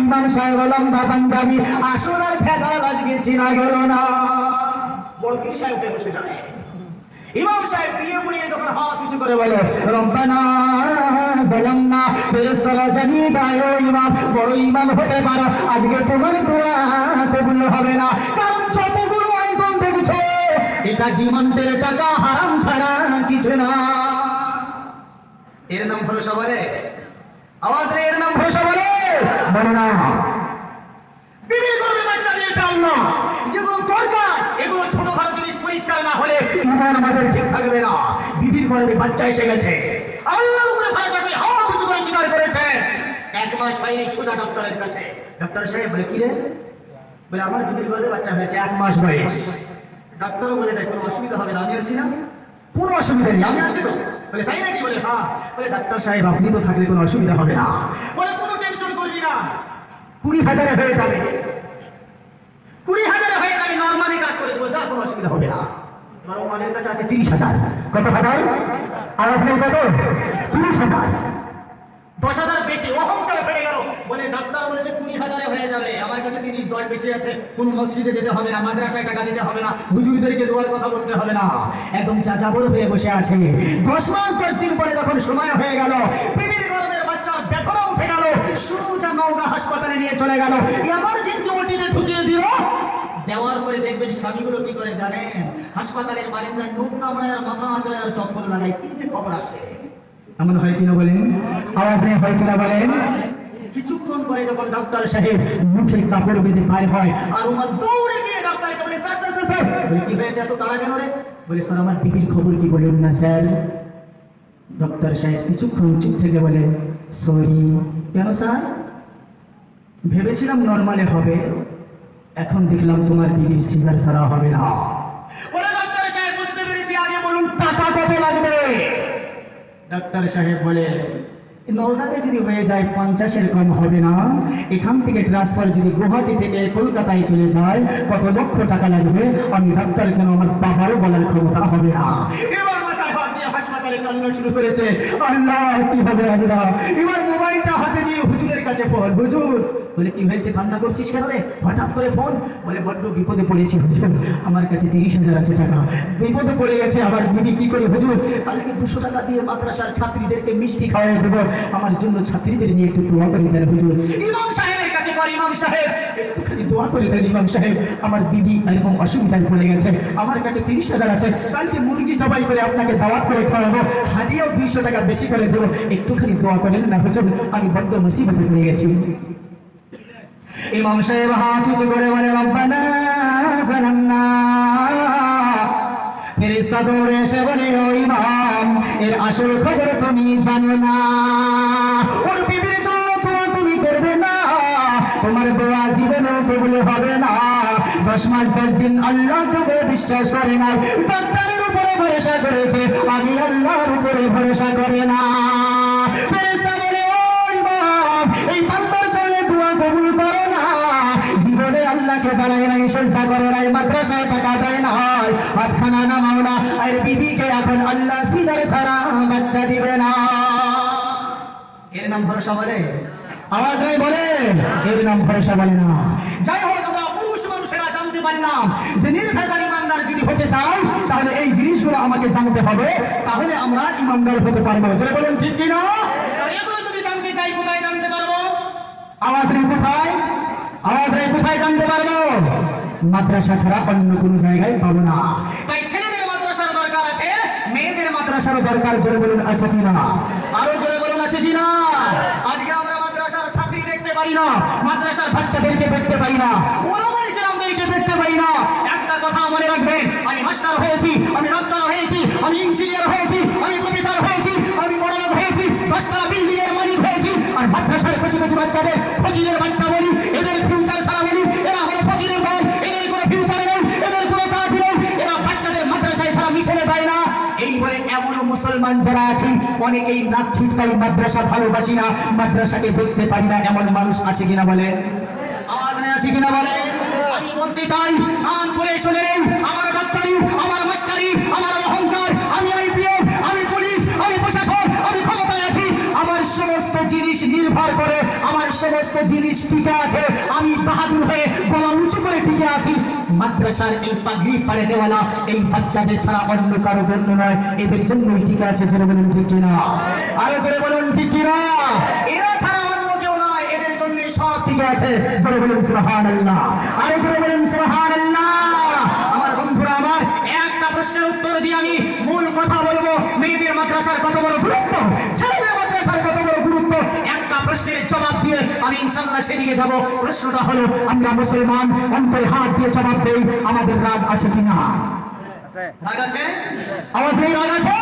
ইমাম সাহেব লম্বা পাঞ্জাবি, আসল আর ভেজাল আজকে চেনা গেল না। বড় পীর সাহেব বসে যায়। ইমাম সাহেব বিয়ে পড়িয়ে যখন হাত উঁচু করে বলে, রব্বানা যালামনা, ফেরেশতারা জানিয়ে দেয়, ও ইমাম, বড় ইমাম হতে পারো, আজকে তোমার দোয়া কবুল হবে না, কারণ যতগুলো আয়োজন দেখছো এটা ডিমান্ডের টাকা, হারাম ছাড়া কিছু না। এর নাম ভরসা বলে? আওয়াজ নেই, এর নাম ভরসা বলে? বলে না। বিবির গর্ভে বাচ্চা দিয়েছে আল্লাহ, যেগুলো দরকার এগুলো ছোটখাটো জিনিস পরিষ্কার না হলে ইমান আমাদের ঠিক থাকবে না। বিবির গর্ভে বাচ্চা এসে গেছে, আল্লাহর উপরে ভরসা করে হাত উঁচু করে স্বীকার করেছে। 1 মাস হয়নি, সোজা ডক্টরের কাছে। ডক্টর সাহেব বলে, কি রে? বলে আমার বিবির গর্ভে বাচ্চা হয়েছে, 1 মাস বয়স। ডক্টর বলে, দেখ কোনো অসুবিধা হবে না, আমি আছি না, কোনো অসুবিধা নেই, আমি আছি তো। বলে তাই নাকি? বলে হ্যাঁ। বলে ডাক্তার সাহেব আপনি তো থাকলে কোনো অসুবিধা হবে না। বলে কোনো টেনশন করবি না, 20,000 হয়ে যাবে, 20,000 হয়ে যাবে, নরমালি কাজ করে দেবো, যা, কোনো অসুবিধা হবে না। এবার আমাদের কাছে আছে 30,000। কত হাজার? আওয়াজ নেই, কত? 30,000। 10,000 বেশি, অহংকারে ফেলে গেল। বলে ডাক্তার বলেছে 20,000 হয়ে যাবে, আমার কাছে 30, 10 বেশি আছে, কোন মসজিদে যেতে হবে না, মাদ্রাসায় টাকা দিতে হবে না, হুজুরদেরকে দোয়ার কথা বলতে হবে না, একদম যাযাবর হয়ে বসে আছে। 10 মাস 10 দিন পরে যখন সময় হয়ে গেল, বিবির গর্ভের বাচ্চার ব্যথা উঠে গেল, সোজা নওগাঁ হাসপাতালে নিয়ে চলে গেল, এমার্জেন্সি ওটিতে ঢুকিয়ে দিল। দেওয়ার পরে দেখবেন স্বামীগুলো কি করে জানেন? হাসপাতালের বারান্দায় নৌকা কামড়ায় আর মাথা আঁচড়ায় আর চপ্পল লাগায়, কি যে খবর আসে। এমন হয় কিনা বলেন? আওয়াজ নেই হয় কিনা বলেন? কিছুক্ষণ পরে যখন ডাক্তার সাহেব মুখে কাপড় বেঁধে বাইর হয় আর উমা দৌড়ে গিয়ে ডাক্তারকে বলে, স্যার স্যার স্যার, বলে কি হয়েছে এত তাড়া কেন রে? বলে স্যার আমার বিবির খবর কি বলুন না স্যার। ডক্টর সাহেব কিছুক্ষণ চুপ থেকে বলে, সরি। কেন স্যার? ভেবেছিলাম নর্মালে হবে, এখন দেখলাম তোমার বিবির সিজার ছাড়া হবে না। বলে ডাক্তার সাহেব বুঝতে পেরেছি, আগে বলুন টাকা কত লাগবে? ডাক্তার সাহেব বলে, নলকাতে যদি হয়ে যায় 50-এর কম হবে না, এখান থেকে ট্রান্সফার যদি গুয়াহাটি থেকে কলকাতায় চলে যায় কত লক্ষ টাকা লাগবে আমি ডাক্তার কেন আমার বাবারও বলার ক্ষমতা হবে না। এবার মাথায় হাত দিয়ে হাসপাতালে কান্না শুরু করেছে, আল্লাহ কি হবে আল্লাহ। এবার মোবাইলটা হাতে নিয়ে হুজুরের কাছে ফোন, হুজুর। বলে কি হয়েছে, কান্না করছিস কেন রে? হঠাৎ করে ফোন। বলে বড্ড বিপদে পড়েছি হুজুর, আমার কাছে 30,000 আছে টাকা, বিপদে পড়ে গেছে, আবার বিধি কি করে হুজুর? কালকে 200 টাকা দিয়ে মাদ্রাসার ছাত্রীদেরকে মিষ্টি খাওয়াই দেবো, আমার জন্য ছাত্রীদের নিয়ে একটু দোয়া করে দেন হুজুর। ইমাম সাহেবের কাছে বল, ইমাম সাহেব একটুখানি দোয়া করে দেন ইমাম সাহেব, আমার বিবি এরকম অসুবিধায় পড়ে গেছে, আমার কাছে 30,000 আছে, কালকে মুরগি জবাই করে আপনাকে দাওয়াত করে খাওয়াবো, হাদিয়াও 200 টাকা বেশি করে দেবো, একটুখানি দোয়া করেন না হুজুর, আমি বড্ড মুসিবতে পড়ে গেছি। ইমাম সাহেব হাত উঁচু করে বলে, রব্বানা যালামনা। ফেরেশতা দৌড়ে এসে বলে, ও ইমাম, এর আসল খবর তুমি জানো না, ওর বিবির জন্য দোয়া তুমি করবে না, তোমার দোয়া জীবনেও কবুল হবে না। 10 মাস 10 দিন আল্লাহ তোকে বিশ্বাস করে না, ডাক্তারের উপরে ভরসা করেছে, আমি আল্লাহর উপরে ভরসা করে না। ফেরেশতা বলে, ও ইমাম, এই বান্দার জন্য দোয়া কবুল করো না, জীবনে আল্লাহকে জানাই নাই, সেজদা করে নাই, মাদ্রাসায় টাকা দেয় না, হাতখানা নামাও না, আর বিবিকে এখন আল্লাহ সিজার ছাড়া বাচ্চা দিবে না। এর নাম ভরসা বলে? আওয়াজ নাই বলে? এর নাম ভরসা বলে না। যাই হোক, আমরা পুরুষ মানুষেরা জানতে পারলাম যে নির্ভেজাল ইমানদার যদি হতে চাই তাহলে এই জিনিসগুলো আমাকে জানতে হবে, তাহলে আমরা ইমানদার হতে পারবো। যেটা বলেন ঠিক কিনা? এগুলো যদি জানতে চাই কোথায় জানতে পারবো? আওয়াজ নেই কোথায়? আওয়াজ নেই কোথায় জানতে পারবো? মাদ্রাসা ছাড়া অন্য কোনো জায়গায় পাবো না। তাই ছেলেদের মাদ্রাসার দরকার আছে, মেয়েদের মাদ্রাসার দরকার। জোরে বলুন আছে কিনা? আরো জোরে বলুন আছে কিনা? আজকে আমরা মাদ্রাসার ছাত্রী দেখতে পাই না, মাদ্রাসার বাচ্চাদেরকে দেখতে পাই না, ওলামায়ে কেরামদেরকে দেখতে পাই না। একটা কথা মনে রাখবেন, আমি মাস্টার হয়েছি, আমি ডাক্তার হয়েছি, আমি ইঞ্জিনিয়ার হয়েছি, আমি প্রফেসর হয়েছি, আমি বড়লোক হয়েছি, 10 তলা বিল্ডিং এর মালিক হয়েছি, আর মাদ্রাসার কিছু কিছু বাচ্চাদের ফকিরের বাচ্চা বলি, এদের ফিউচার ছাড়া বলি, এরা হলো ফকিরের বল, এদের কোনো ফিউচার নেই, এদের কোনো কাজ নেই, এরা বাচ্চাদের মাদ্রাসায় ছাড়া মিশনে যায় না। এই বলে এমন মুসলমান যারা আছেন অনেকেই নাক ছিটকাই, মাদ্রাসা ভালোবাসি না, মাদ্রাসাকে দেখতে পারি না, এমন মানুষ আছে কিনা বলে? আওয়াজ নেই আছে কিনা বলে? আমি বলতে চাই, কান করে শুনে নেন, আমার ডাক্তারি, আমার মাস্টারি, আমার অহংকার, আমি আইপিএস, আমি পুলিশ, আমি প্রশাসন, আমি ক্ষমতায় আছি, আমার সমস্ত জিনিস নির্ভর করে, আমার সমস্ত জিনিস টিকে আছে, আমি বাহাদুর হয়ে গলা উঁচু করে টিকে আছি মাদ্রাসার এই পাগড়ি পাড়ে দেওয়ালা এই বাচ্চাদের ছাড়া অন্য কারো জন্য নয়, এদের জন্যই টিকে আছে। জোরে বলুন ঠিক কিনা? আরো জোরে বলুন ঠিক কিনা? এরা ছাড়া অন্য কেউ নয়, এদের জন্যই সব টিকে আছে। জোরে বলুন সুবহানাল্লাহ, আরো জোরে বলুন সুবহানাল্লাহ। আমার বন্ধুরা, আমার একটা প্রশ্নের উত্তর দিয়ে আমি মূল কথা বলবো, মেয়েদের মাদ্রাসার কত বড় গুরুত্ব, ছেলেদের মাদ্রাসার কত বড় গুরুত্ব, একটা প্রশ্নের জবাব দিয়ে আমি ইনশাআল্লাহ সেদিকে যাব। প্রশ্নটা হলো, আমরা মুসলমান অন্তরে হাত দিয়ে জবাব দেই, আমাদের রাগ আছে কিনা? রাগ আছে? আওয়াজ নেই, রাগ আছে?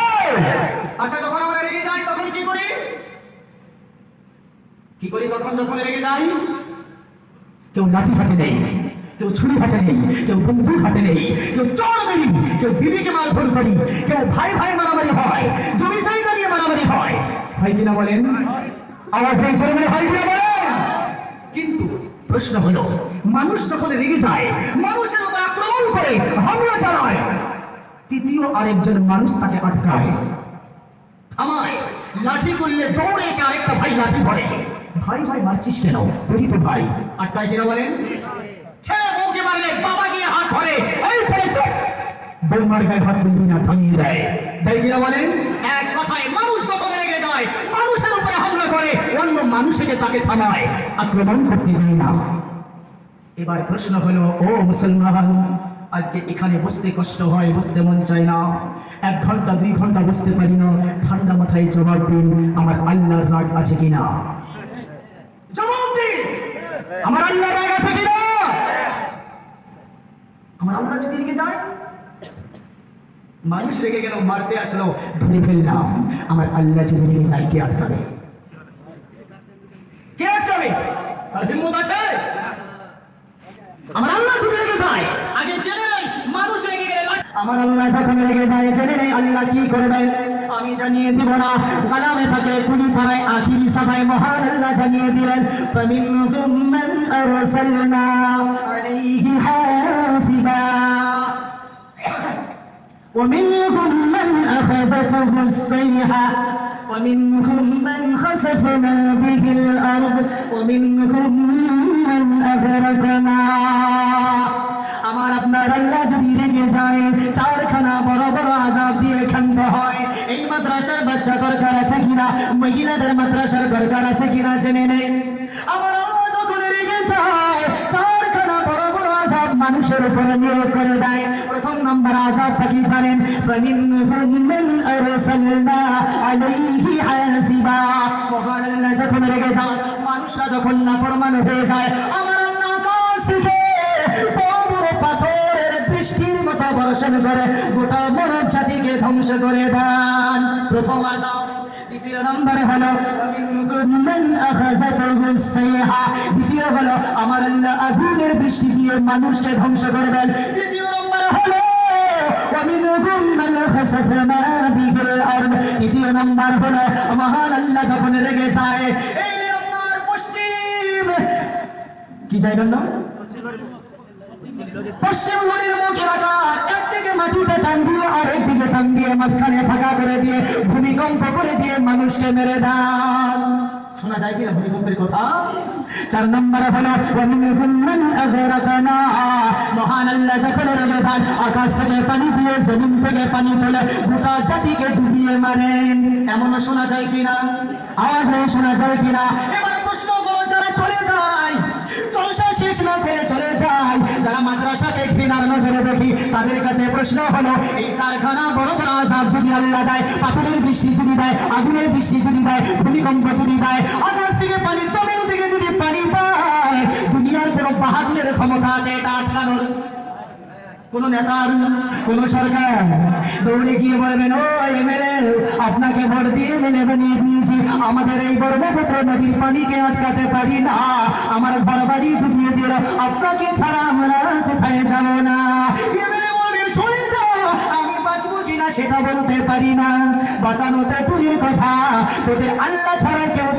আচ্ছা, যখন আমরা রেগে যাই তখন কি করি? কি করি তখন যখন রেগে যাই? কেউ লাঠি হাতে নেই, কেউ ছুরি হাতে নেই, কেউ বন্দুক হাতে নেই, কেউ চড় দেই, কেউ বিবিকে মারধর করি, কেউ ভাই ভাই মারামারি হয়, জমি জায়গা নিয়ে মারামারি হয়, হয় কিনা বলেন? আওয়াজ নেই, জোরে বলে হয় কিনা বলেন? কিন্তু প্রশ্ন হলো, মানুষ যখন রেগে যায়, মানুষের উপর আক্রমণ করে, হামলা চালায়, তৃতীয় আরেকজন মানুষ তাকে আটকায়, থামায়, লাঠি করলে দৌড়ে এসে আরেকটা ভাই লাঠি ধরে, ভাই ভাই মারছিস কেন? তুই তো ভাই, আটকায় কিনা বলেন? ছেলে বউকে মারলে বাবা গিয়ে হাত ধরে, এই ছেলে চুপ, বৌমার গায়ে হাত তুলবি না, থামিয়ে দেয়, দেয় কিনা বলেন? এক কথায়, মানুষ যখন রেগে যায়, মানুষের উপরে হামলা করে, অন্য মানুষকে তাকে থামায়, আক্রমণ করতে দেয় না। এবার প্রশ্ন হলো, ও মুসলমান, আজকে এখানে বসতে কষ্ট হয়, বসতে মন চায় না, 1 ঘন্টা 2 ঘন্টা বসতে পারি না। ঠান্ডা মাথায় জবাব দিন, আমার আল্লাহর রাগ আছে কিনা? জবাব দিন, আমার আল্লাহর রাগ আছে কিনা? আমার আল্লাহ যদি রেগে যায়, মানুষ রেগে গেল, মারতে আসলো, ধরে ফেললাম, আমার আল্লাহ যদি রেগে যায়, কে আটকাবে? কে আটকাবে? তার হিম্মত আছে? আমার আল্লাহ যদি রেগে যায়, আগে জেনে নেই মানুষ রেগে গেলে আমার আল্লাহ যখন রেগে যায়, জেনে নেই আল্লাহ কি করবেন। আমি জানিয়ে দিব না, কালামে পাকে কুলি পাড়ায় আখিরি সভায় মহান আল্লাহ জানিয়ে দিলেন, ফামিনহুম মান আরসালনা আলাইহি হাসিবা ومنهم من أخذته الصيحة ومنهم من خسفنا به الأرض ومنهم من أغرقنا। আমার আপনার আল্লাহ যদি রেগে যায়, 4খানা বড় বড় আযাব দিয়ে খানতে হয়। এই মাদ্রাসার বাচ্চা দরকার আছে কিনা, মহিলাদের মাদ্রাসার দরকার আছে কিনা জেনে নেন। আমার আল্লাহ যখন রেগে যায়, 4খানা বড় বড় আযাব মানুষের উপরে নিয়োগ করে দেয়। প্রথম নম্বর আযাবটা কি জানেন? ফামিনহুম মান আরসালনা আলাইহি হাসিবা। মহান আল্লাহ যখন রেগে যায়, মানুষরা যখন নাফরমান হয়ে যায়, আমার আল্লাহ আকাশ থেকে পাথরের বৃষ্টির মতো বর্ষণ করে গোটা মানব জাতিকে ধ্বংস করে দেন। প্রথম আযাব। দ্বিতীয় নম্বরে হলো দ্বিতীয় হলো আমার আল্লাহ আগুনের বৃষ্টি দিয়ে মানুষকে ধ্বংস করবেন। তৃতীয় নম্বরে হলো তৃতীয় নম্বর হলো মহান আল্লাহ যখন রেগে যায়, এই আপনার পশ্চিম কি জায়গার নাম, পশ্চিম মুখ এলাকা, একদিকে মাটিতে টান দিয়ে আর একদিকে টান দিয়ে মাঝখানে ফাঁকা করে দিয়ে ভূমিকম্প করে দিয়ে মানুষকে মেরে দেন। শোনা যায় কিনা ভূমিকম্পের কথা? 4 নম্বরে হলো মহান আল্লাহ যখন রেগে যান, আকাশ থেকে পানি দিয়ে জমিন থেকে পানি তোলে গোটা জাতিকে ডুবিয়ে মারেন। এমনও শোনা যায় কিনা? আওয়াজ শোনা যায় কিনা? এবার প্রশ্ন করো, যারা চলে যায়, জলসা শেষ না করে চলে যায়, যারা মাদ্রাসাকে ঘৃণার নজরে দেখি, তাদের কাছে প্রশ্ন হলো, এই 4খানা বড় বড় আযাব যদি আল্লাহ দেয়, পাথরের বৃষ্টি যদি দেয়, আগুনের বৃষ্টি যদি দেয়, ভূমিকম্প যদি দেয়, আকাশ থেকে পানি, জমিন থেকে যদি পানি পায়, দুনিয়ার কোনো বাহাদুরের ক্ষমতা আছে এটা আটকানোর? কোন নেতার, কোন সরকার দৌড়ে গিয়ে বলবেন, ও এমএলএ, আপনাকে ভোট দিয়ে মেনে বানিয়ে দিয়েছি, আমাদের এই ব্রহ্মপুত্র নদীর পানিকে আটকাতে পারি না, আমার ঘর বাড়ি ডুবিয়ে দিল, আপনাকে ছাড়া আমরা কোথায় যাবো না। এমএলএ বলবে, চলে যাও, আমি বাঁচবো কিনা সেটা বলতে পারি না, বাঁচানোতে দূরের কথা, তোদের আল্লাহ ছাড়া কেউ